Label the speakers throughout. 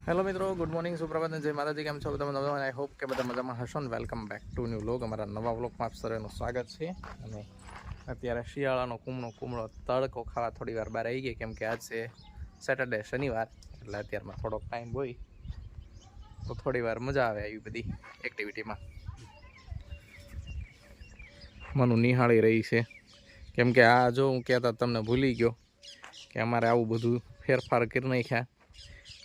Speaker 1: Hello मित्रों, good morning, सुप्रभात जय माताजी। केम छो બધા મજામાં? આઈ હોપ કે બધા મજામાં હશો ને। Welcome back to new vlog. અમારા નવા વ્લોગમાં આપ સર્વેનું સ્વાગત છે। અને અત્યારે શિયાળાનો કુમળો તડકો ખાવા થોડી વાર બહાર આવી ગઈ, કેમ કે આજ છે સેટરડે, શનિવાર, એટલે અત્યારમાં થોડોક ટાઈમ હોય તો થોડી વાર મજા આવે આવી બધી એક્ટિવિટીમાં। મનુ નિહાળી રહી છે, કેમ કે આ જો હું કહેતા તમને ભૂલી ગયો કે અમારે આવું બધું ફેરફાર કરી નાખ્યા।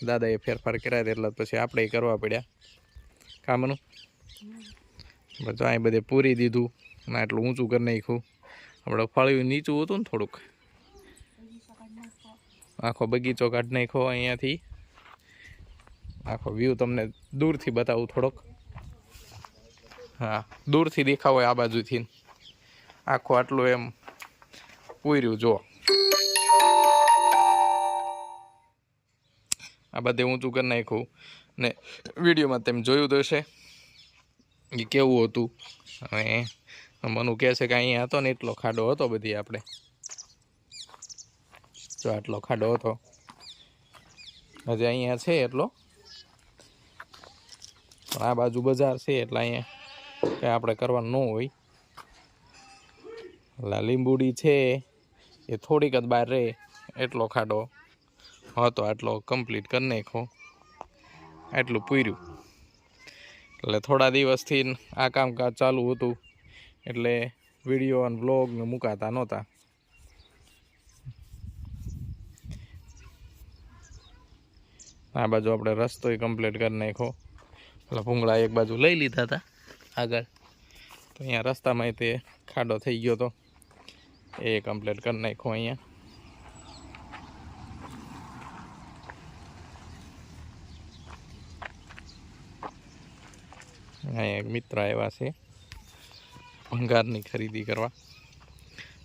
Speaker 1: દાદાએ ફેરફાર કર્યા એટલે પછી આપણે કરવા પડ્યા કામનું। બધું અહીં બધે પૂરી દીધું અને આટલું ઊંચું કરી નાખ્યું। આપણે ફળિયું નીચું હતું ને થોડુંક, આખો બગીચો કાઢી નાખ્યો અહીંયાથી। આખો વ્યૂ તમને દૂરથી બતાવું થોડોક, હા દૂરથી દેખાવ હોય આ બાજુથી। આખું આટલું એમ પૂર્યું જો, આ બધે ઊંચું કરી નાખ્યું ને વિડીયોમાં તેમ જોયું તો હશે એ કેવું હતું। હવે મનુ કહે છે કે અહીંયા હતો ને એટલો ખાડો હતો બધી, આપણે જો આટલો ખાડો હતો, હજી અહીંયા છે એટલો, પણ આ બાજુ બજાર છે એટલે અહીંયા કંઈ આપણે કરવાનું ન હોય. એટલે લીંબુડી છે એ થોડીક જ બહાર રહે એટલો ખાડો હતો, આટલો કમ્પ્લીટ કરી નાખો, આટલું પૂર્યું. એટલે થોડા દિવસથી આ કામકાજ ચાલુ હતું એટલે વિડીયો અને બ્લોગ ને મુકાતા નહોતા. આ બાજુ આપણે રસ્તોય કમ્પ્લીટ કરી નાખ્યો. એટલે ભૂંગળા એક બાજુ લઈ લીધા હતા આગળ, તો અહીંયા રસ્તામાં તે ખાડો થઈ ગયો હતો, એ કમ્પ્લીટ કરી નાખ્યો. અહીંયા એક મિત્ર આવ્યા છે ભંગારની ખરીદી કરવા.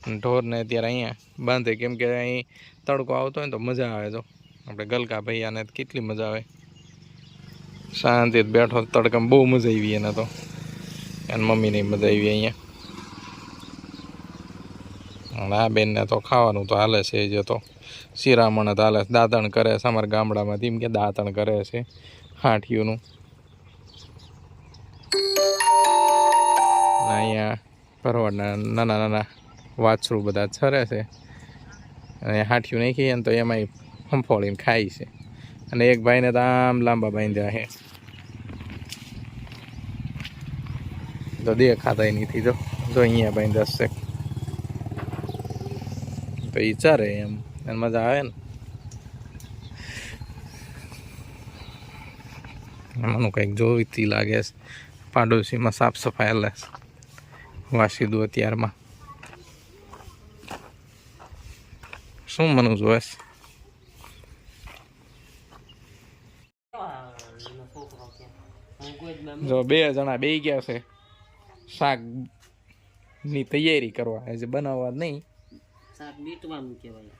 Speaker 1: ઢોરને અત્યારે અહીંયા બાંધે, કેમ કે અહીં તડકો આવતો હોય ને તો મજા આવે. તો આપણે ગલકા ભૈયાને કેટલી મજા આવે, શાંતિ બેઠો તડકામાં બહુ મજા આવી એને. તો એને મમ્મીની મજા આવી અહીંયા. આ બેનને તો ખાવાનું તો હાલે છે, જે તો શિરામણ જ હાલે, દાંતણ કરે છે અમારા ગામડામાંથી, એમ કે દાંતણ કરે છે હાંઠિયુંનું. અહીંયા ભરવાડના નાના નાના વાછરું બધા છરે છે, અને હાંઠિયું નાખીએ ને તો એમાંય ફંફોળીને ખાય છે. અને એક ભાઈને તો આમ લાંબા બાંધ્યા છે, તો દેખાતા નથી. જો અહીંયા બાંધ્યા છે, તો એ ચરે એમ, એને મજા આવે ને. એમાંનું કંઈક જોઈતી લાગે છે. પાડોશીમાં સાફ સફાઈ હાલે વાસી દો અત્યારમાં. શું મનું જોવે છે? જો 2 જણા બે ગયા છે શાક ની તૈયારી કરવા, હજી બનાવવા નહીં.
Speaker 2: શાક બીટવાનું કહેવાય.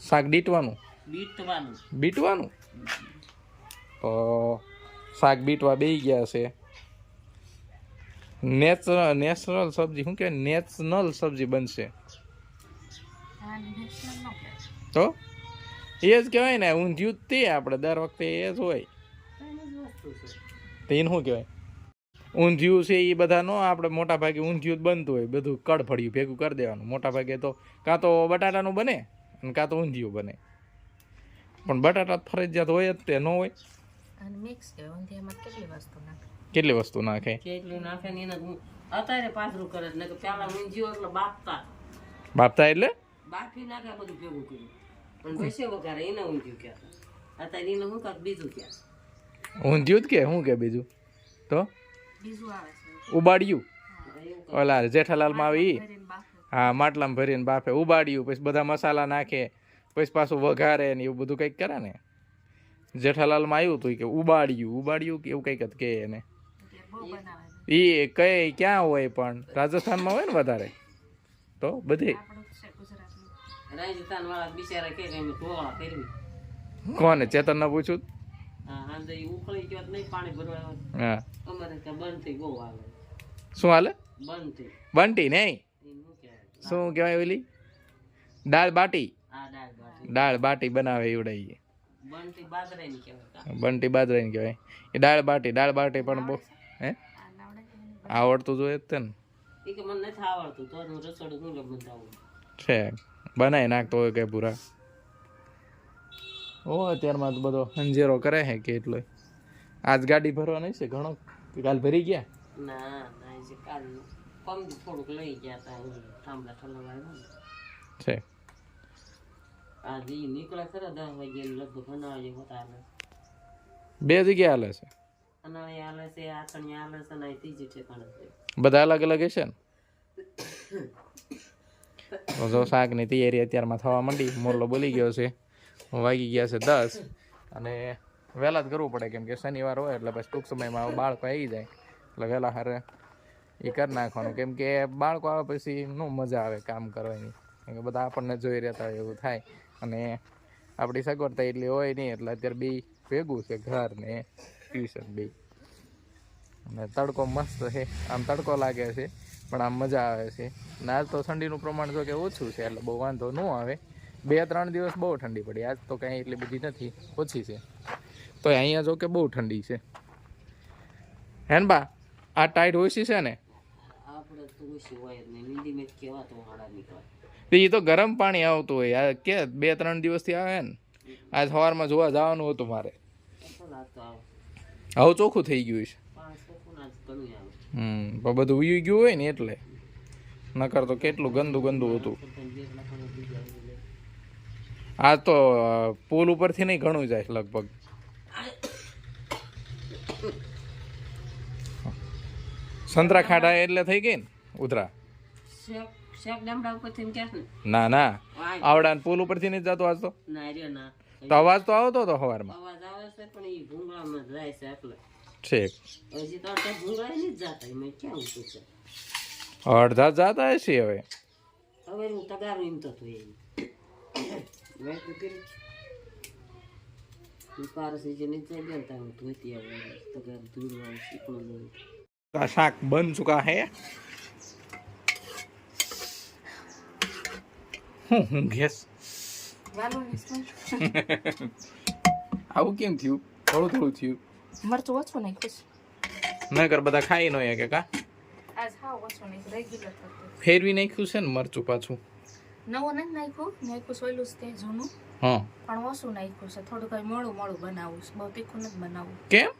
Speaker 1: શાક બીટવાનું? બીટવાનું. તો શાક બીટવા બે ગયા છે. નેચરલ સબ્જી, શું કહેવાય? નેશનલ સબ્જી બનશે તો એ જ કહેવાય ને. ઊંધિયું તે આપણે દર વખતે એ જ હોય. તો એને શું કહેવાય? ઊંધિયું છે એ બધા નો આપણે મોટા ભાગે ઊંધિયું જ બનતું હોય, બધું કડફળિયું ભેગું કરી દેવાનું. મોટા ભાગે તો કાં તો બટાટાનું બને અને કાં તો ઊંધિયું બને, પણ બટાટા ફરજિયાત હોય જ તે ન હોય. કેટલી વસ્તુ નાખે?
Speaker 2: કેટલું નાખે ને એને અત્યારે પાથરું કરે ને કે પેલા ઊંધિયું એટલે
Speaker 1: બાફતા એટલે
Speaker 2: બાફી નાખે, બધું ભેગું કર્યું પણ પછી વઘારે એને ઊંધિયું કહેતા. અત્યારે એને શું કાંક બીજું કે
Speaker 1: ઊંધિયું જ કે શું કે બીજું? તો
Speaker 2: બીજું આવે છે
Speaker 1: ઉબાડિયું, ઓલા જેઠાલાલમાં આવે ઈ. હા, માટલામાં ભરીને બાફે, ઉબાડિયું, પછી બધા મસાલા નાખે, પછી પાછું વઘારે ને એવું બધું કંઈક કરે ને. જેઠાલાલમાં આવ્યું હતું કે ઉબાડિયું કે એવું કંઈક જ કે એને. એ કઈ ક્યાં હોય પણ રાજસ્થાનમાં હોય ને વધારે. તો બધી
Speaker 2: રાજસ્થાન વાળા બિચારા કે ઢોળા ફેરવી.
Speaker 1: કોને? ચેતન ને પૂછ્યું?
Speaker 2: હા, ઉકળી ગયો નહીં પાણી ભરવા.
Speaker 1: હા,
Speaker 2: અમારે ત્યાં બનતી બહુ હાલે.
Speaker 1: શું હાલે?
Speaker 2: બનતી
Speaker 1: બંટી નહીં, શું કહેવાય ઓલી? દાળ બાટી. દાળ બાટી બનાવે એવડાઈએ.
Speaker 2: બનતી બાજરાની કહેવાય.
Speaker 1: બંટી બાજરાની કહેવાય. એ દાળ બાટી પણ બહુ હે આવડતું જોઈએ જ તે ને.
Speaker 2: એ કે મને નથી આવડતું, તો હું રસોડું હું બનાવું
Speaker 1: છે, બનાવી નાખતો હોય કે પૂરા. ઓ અત્યારમાં તો બધો અંજેરો કરે છે કે એટલો. આજ ગાડી ભરવા નહીં છે ઘણો, કાલ ભરી ગયા?
Speaker 2: ના જે કાલ કમ થોડુંક લઈ ગયા હતા થાંભલા ઠલવા
Speaker 1: છે.
Speaker 2: આજ ઈ નીકળે ખરા 10 વાગે લગભગ અનાળે હોતા હાલે.
Speaker 1: 2 જગ્યાએ હાલે છે.
Speaker 2: અનાળે હાલે છે, આથણી હાલે છે ને ત્રીજી ઠેકાણે છે.
Speaker 1: બધા અલગ અલગ હશે ને. તો જો શાકની તૈયારી અત્યારમાં થવા માંડી. મોરલો બોલી ગયો છે, વાગી ગયા છે 10, અને વહેલા જ કરવું પડે કેમ કે શનિવાર હોય એટલે પછી ટૂંક સમયમાં બાળકો આવી જાય એટલે વહેલા હારે એ કરી નાખવાનું. કેમ કે બાળકો આવે પછી નો મજા આવે કામ કરવાની, કેમ કે બધા આપણને જોઈ રહેતા હોય એવું થાય, અને આપણી સગવડતા એટલી હોય નહીં. એટલે અત્યારે બે ભેગું છે, ઘર ને ટ્યુશન બે. અને તડકો મસ્ત છે, આમ તડકો લાગે છે પણ આમ મજા આવે છે. અને આજ તો ઠંડીનું પ્રમાણ જો કે ઓછું છે એટલે બહુ વાંધો ન આવે. 2-3 દિવસ બહુ ઠંડી પડી, આજ તો કાંઈ એટલી બધી નથી, ઓછી છે. તો અહીંયા જો કે બહુ ઠંડી છે. હેન બા આ ટાઈટ ઓછી છે ને
Speaker 2: આપણે તો ઓછી હોય જ નહીં મીંડી મેં કેવા તો હાડા નીકળે
Speaker 1: એ તો ગરમ પાણી આવતું હોય આ કે 2-3 દિવસથી આવે ને આજ સવારમાં જોવા જવાનું હતું મારે
Speaker 2: તો ના તો આવે
Speaker 1: હવે ચોખ્ખું થઈ ગયું છે
Speaker 2: 500 ના ઘણું આવે
Speaker 1: પણ બધું ઉઈ ગયું હોય ને એટલે નકર તો કેટલું ગંદુ હતું આ તો પુલ ઉપરથી નહીં ઘણું જાય લગભગ સંતરા ખાડા એટલે થઈ ગઈ ને ઉધરા
Speaker 2: શેક ગામડા ઉપરથી ક્યાં
Speaker 1: ના ના આવડા પુલ ઉપરથી નહીં જતો આજ તો
Speaker 2: ના રે ના
Speaker 1: તો અવાજ તો આવતો હતો સવારમાં
Speaker 2: અવાજ આવે છે પણ એ ભૂંગળામાં જાય છે એટલે
Speaker 1: ઠીક
Speaker 2: હજી તો ત્યાં ભૂંગળા નહીં જ જાતા મેં ક્યાં ઊંચું છે
Speaker 1: અડધા જતા હશે હવે
Speaker 2: હવે હું તગારું એમ તો થયું મેં તો કર્યું તું પારસ જે નહીં જાય ને તારું ધોતી આવે તગાર ધૂળવા શીખવું જાય
Speaker 1: का शाक बन चुका है ગેસ આવું કેમ થયું થોડું થયું
Speaker 3: મરચું ઓછું નાખ્યું
Speaker 1: નકર બધા ખાઈ ન કે કા
Speaker 3: આજ હાવ ઓછું નાખ્યું રેગ્યુલર થતું
Speaker 1: ફેરવી નાખ્યું છે ને મરચું પાછું
Speaker 3: નવું નથી નાખ્યું સોયલું છે તે જૂનું
Speaker 1: હા
Speaker 3: પણ ઓછું નાખ્યું છે થોડું કઈ મોડું બનાવવું છે બહુ તીખું નથી બનાવવું
Speaker 1: કેમ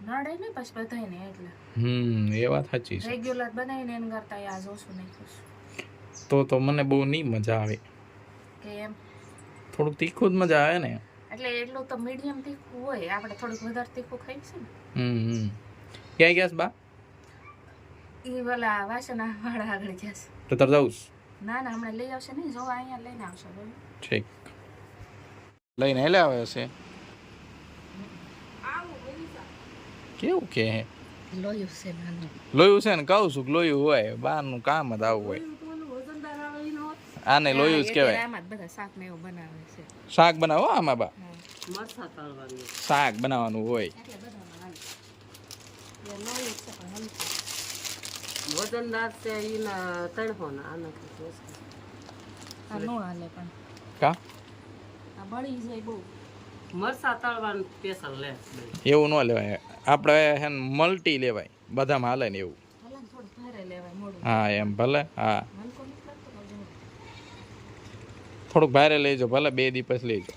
Speaker 3: નડે ને પછી બધાને એટલે
Speaker 1: એ વાત સાચી છે
Speaker 3: રેગ્યુલર બનાવીને એને કરતા આજ ઓછું નાખ્યું છે
Speaker 1: તો મને બહુ નહીં મજા આવે
Speaker 3: કે એમ
Speaker 1: થોડુંક તીખું જ મજા આવે ને
Speaker 3: એટલે એટલું તો મીડિયમ તીખું હોય આપણે થોડુંક વધારે તીખું ખાઈ છે ને
Speaker 1: ક્યાં ગયા છે બા
Speaker 3: એ પેલા વાસણા વાળા આગળ ગયા છે
Speaker 1: તો તાર જાઉં
Speaker 3: ના ના હમણાં લઈ આવશે નહીં જો અહીંયા લઈને આવશે બરાબર
Speaker 1: ઠીક લઈને એટલે આવે છે કેવું કે
Speaker 3: લોયું છે નાનું
Speaker 1: લોયું છે ને કહું છું કે લોયું હોય બહારનું કામ જ આવું હોય આને લોયું જ કહેવાય
Speaker 3: આમાં જ બધા શાક ને એવું બનાવે છે
Speaker 1: શાક બનાવો આમાં બા
Speaker 2: મરસા તળવાની
Speaker 1: શાક બનાવવાનું હોય
Speaker 3: એટલે બધામાં હાલે લોયું છે પણ હલકું
Speaker 2: વજનદાર છે એના તણફો ના આના
Speaker 3: આ નો હાલે પણ
Speaker 1: કા
Speaker 3: આ બળી જાય બહુ
Speaker 2: મરસા તળવાનું સ્પેશિયલ લે
Speaker 1: એવું ન લેવાય આપણે હે ને મલ્ટી લેવાય બધામાં હાલે ને એવું
Speaker 3: ભલે ને થોડું ભારે લેવાય મોડું
Speaker 1: હા એમ ભલે હા
Speaker 3: હલકો નથી લાગતો પણ જો
Speaker 1: થોડુંક ભારે લેજો ભલે 2 દિવસ લેજો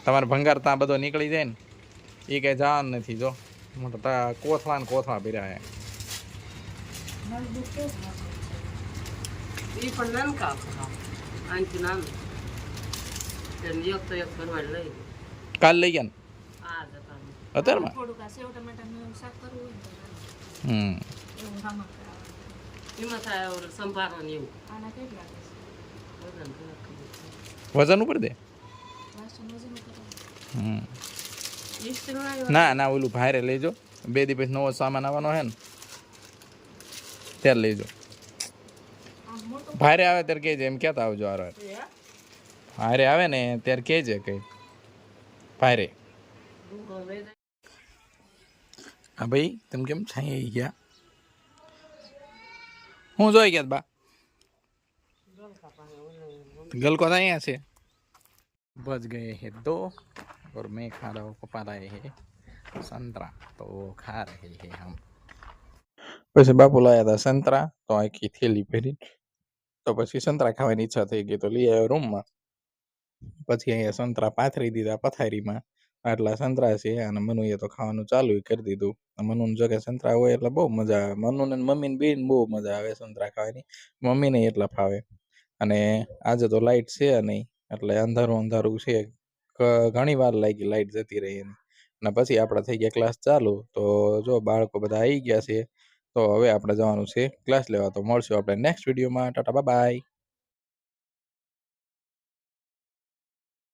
Speaker 1: તમારે ભંગાર ત્યાં બધો નીકળી જાય ને એ કઈ જવાનું નથી જો મોટા કોથળા ભર્યા હે
Speaker 3: નળદું કેવું લાગે
Speaker 2: એ પણ નાનકા આનથી નાનું એક તો એક ભરવા લઈ
Speaker 1: કાલ લઈ ગયા ને
Speaker 2: આ જતા
Speaker 1: અત્યારમાં
Speaker 3: થોડુંક આ સેવ ટમેટાનું શાક કરવું હોય ને તો એવું રામા કરાવવાનું
Speaker 2: એમાં થાય ઓલું સંભારવાનું એવું
Speaker 3: આના કેટલા લાગે છે
Speaker 2: વજન ઘણા ખબર
Speaker 1: વજન ઉપર દે
Speaker 3: વાસણ વજન કરવાનું
Speaker 1: ના ઓલું ભારે લેજો 2 દિવસ નવો સામાન આવવાનો હે ને ત્યારે લેજો
Speaker 3: આમ મોટું
Speaker 1: ભારે આવે ત્યારે કહેજે એમ કહેતા આવજો ભારે આવે ને ત્યારે કહેજે કઈ ભારે હા ભાઈ તમે કેમ છાઈ આવી ગયા હું જોઈ ગયા બા गल को यहाँ से बच गए हैं 2 और मैं खा रहा हूँ पपा रहे हैं संतरा तो खा रहे हैं हम પછી બાપુ લાયા હતા સંતરા તો આખી થેલી ભરી તો પછી સંતરા ખાવાની ઈચ્છા થઈ ગઈ તો લઈ આવ્યો રૂમમાં પછી અહીંયા સંતરા પાથરી દીધા પથારીમાં આટલા સંતરા છે અને મનુએ તો ખાવાનું ચાલુ કરી દીધું મનુને જો કે સંતરા હોય એટલે બહુ મજા આવે મનુને મમ્મીને બેન બહુ મજા આવે સંતરા ખાવાની મમ્મીને એટલા ફાવે અને આજે તો લાઈટ છે નહીં એટલે અંધારું છે ઘણી વાર લાગી લાઈટ જતી રહી અને પછી આપણે થઈ ગયા ક્લાસ ચાલુ તો જો બાળકો બધા આવી ગયા છે તો હવે આપણે જવાનું છે ક્લાસ લેવા તો મળશું આપણે નેક્સ્ટ વિડીયોમાં ટાટા બાય બાય